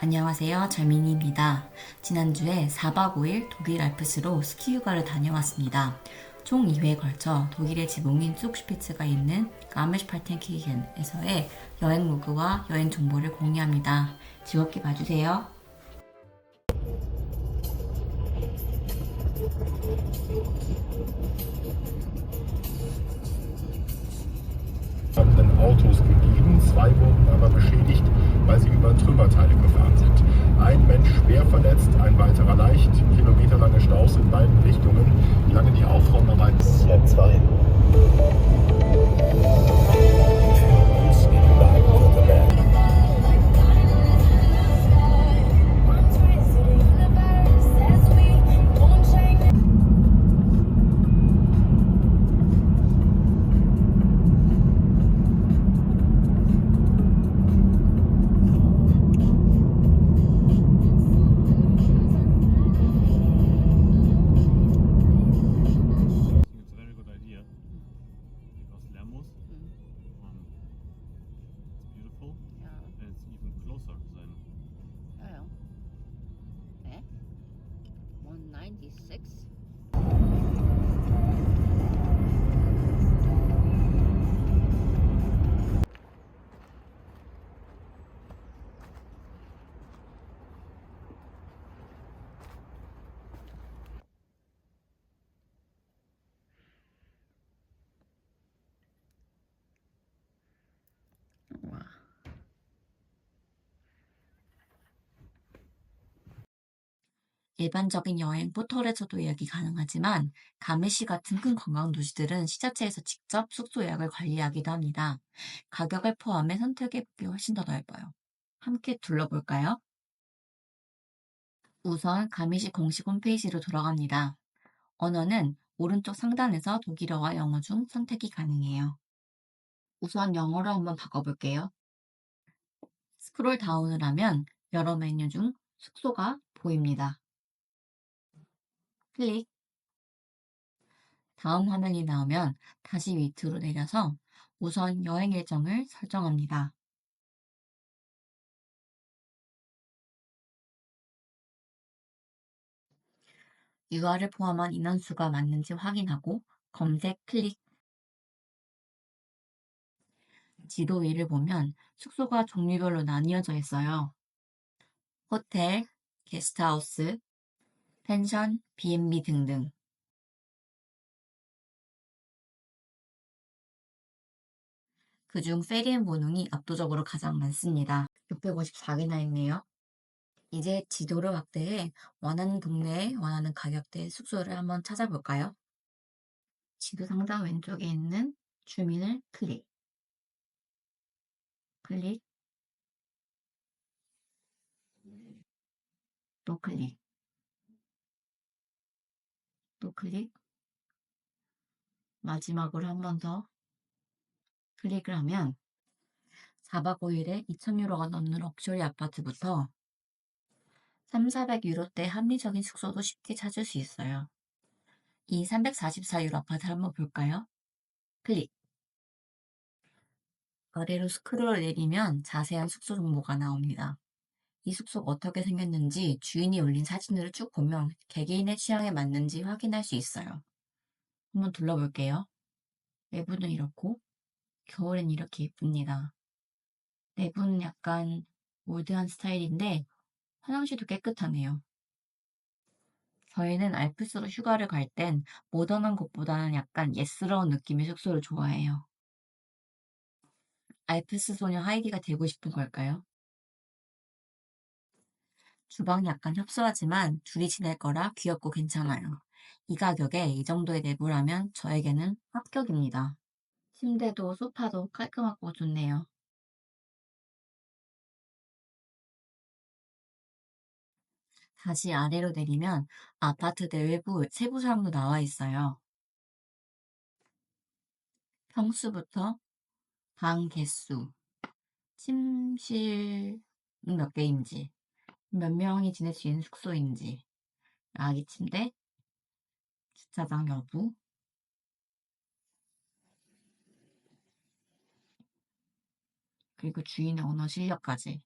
안녕하세요. 절민이입니다. 지난주에 4박 5일 독일 알프스로 스키 휴가를 다녀왔습니다. 총 2회에 걸쳐 독일의 지붕인 쑥슈피츠가 있는 가메슈팔텐키겐에서의 여행 로그와 여행 정보를 공유합니다. 즐겁게 봐주세요. Autos gegeben. Zwei wurden aber beschädigt, weil sie über Trümmerteile gefahren sind. Ein Mensch schwer verletzt, ein weiterer leicht. Kilometerlange Staus in beiden Richtungen. Wie lange die Aufräumarbeiten? Ja, 2. Für uns in Baden-Württemberg. It's a very good idea because Lermoos, it's beautiful Ja, and it's even closer than ja, ja. Hä? 196? 와. 일반적인 여행 포털에서도 예약이 가능하지만 가메시 같은 큰 관광 도시들은 시자체에서 직접 숙소 예약을 관리하기도 합니다. 가격을 포함해 선택의 폭이 훨씬 더 넓어요. 함께 둘러볼까요? 우선 가미시 공식 홈페이지로 들어갑니다. 언어는 오른쪽 상단에서 독일어와 영어 중 선택이 가능해요. 우선 영어로 한번 바꿔볼게요. 스크롤 다운을 하면 여러 메뉴 중 숙소가 보입니다. 클릭. 다음 화면이 나오면 다시 밑으로 내려서 우선 여행 일정을 설정합니다. UR을 포함한 인원수가 맞는지 확인하고 검색 클릭. 지도 위를 보면 숙소가 종류별로 나뉘어져 있어요. 호텔, 게스트하우스, 펜션, B&B 등등. 그중 페리앤보능이 압도적으로 가장 많습니다. 654개나 있네요. 이제 지도를 확대해 원하는 동네에 원하는 가격대의 숙소를 한번 찾아볼까요? 지도 상단 왼쪽에 있는 주민을 클릭. 클릭. 또 클릭. 또 클릭. 마지막으로 한 번 더 클릭을 하면 4박 5일에 2,000유로가 넘는 럭셔리 아파트부터 3, 400유로대 합리적인 숙소도 쉽게 찾을 수 있어요. 이 344유로 아파트를 한번 볼까요? 클릭. 아래로 스크롤 내리면 자세한 숙소 정보가 나옵니다. 이 숙소가 어떻게 생겼는지 주인이 올린 사진을 쭉 보면 개개인의 취향에 맞는지 확인할 수 있어요. 한번 둘러볼게요. 내부는 이렇고 겨울엔 이렇게 예쁩니다. 내부는 약간 올드한 스타일인데 화장실도 깨끗하네요. 저희는 알프스로 휴가를 갈 땐 모던한 곳보다는 약간 예스러운 느낌의 숙소를 좋아해요. 알프스 소녀 하이디가 되고 싶은 걸까요? 주방이 약간 협소하지만 둘이 지낼 거라 귀엽고 괜찮아요. 이 가격에 이 정도의 내부라면 저에게는 합격입니다. 침대도 소파도 깔끔하고 좋네요. 다시 아래로 내리면 아파트 내외부 세부 사항도 나와 있어요. 평수부터 방 개수, 침실 몇 개인지, 몇 명이 지낼 수 있는 숙소인지, 아기 침대, 주차장 여부, 그리고 주인의 언어 실력까지.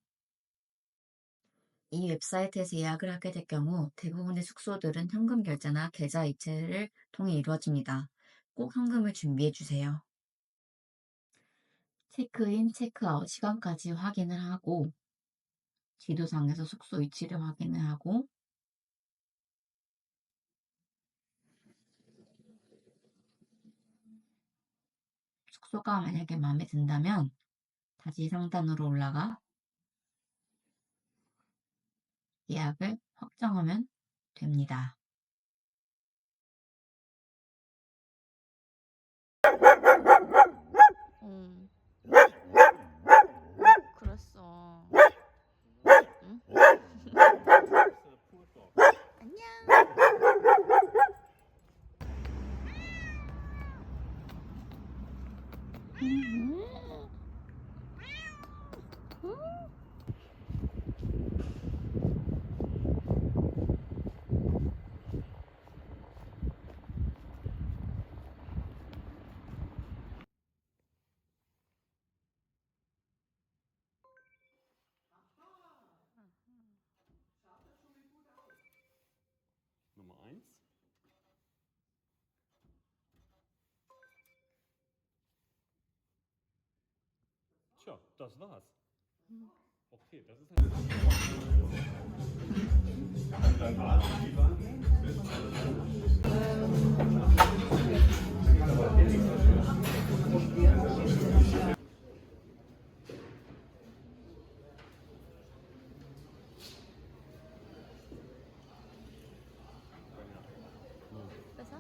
이 웹사이트에서 예약을 하게 될 경우 대부분의 숙소들은 현금 결제나 계좌 이체를 통해 이루어집니다. 꼭 현금을 준비해 주세요. 체크인, 체크아웃 시간까지 확인을 하고 지도상에서 숙소 위치를 확인을 하고 숙소가 만약에 마음에 든다면 다시 상단으로 올라가 예약을 확정하면 됩니다. 응. 그랬어. 응? 안녕. Nummer 1. Tja, das war's. Okay, das ist ein... 뺏어?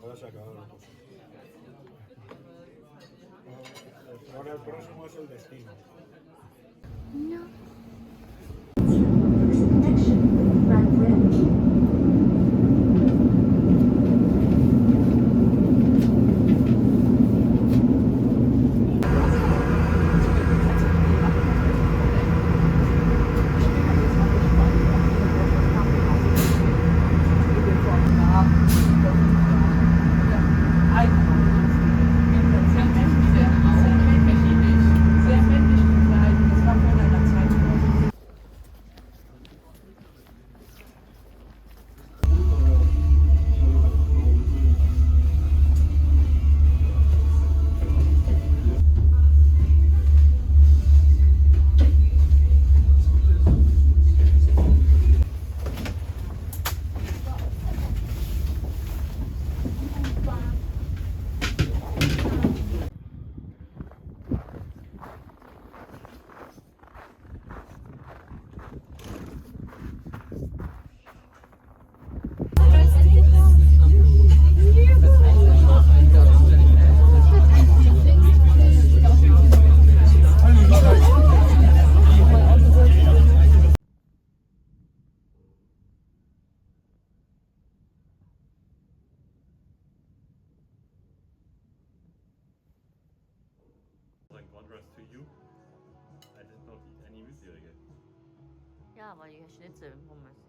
Ahora se acaba la cosa. Ahora el próximo es el destino. 안녕. Sehr männlich gekleidet, das war vor deiner Zeit. In contrast to you, I did not eat any Müsli-Riegel. Ja, weil ihr Schnitzel Pommes.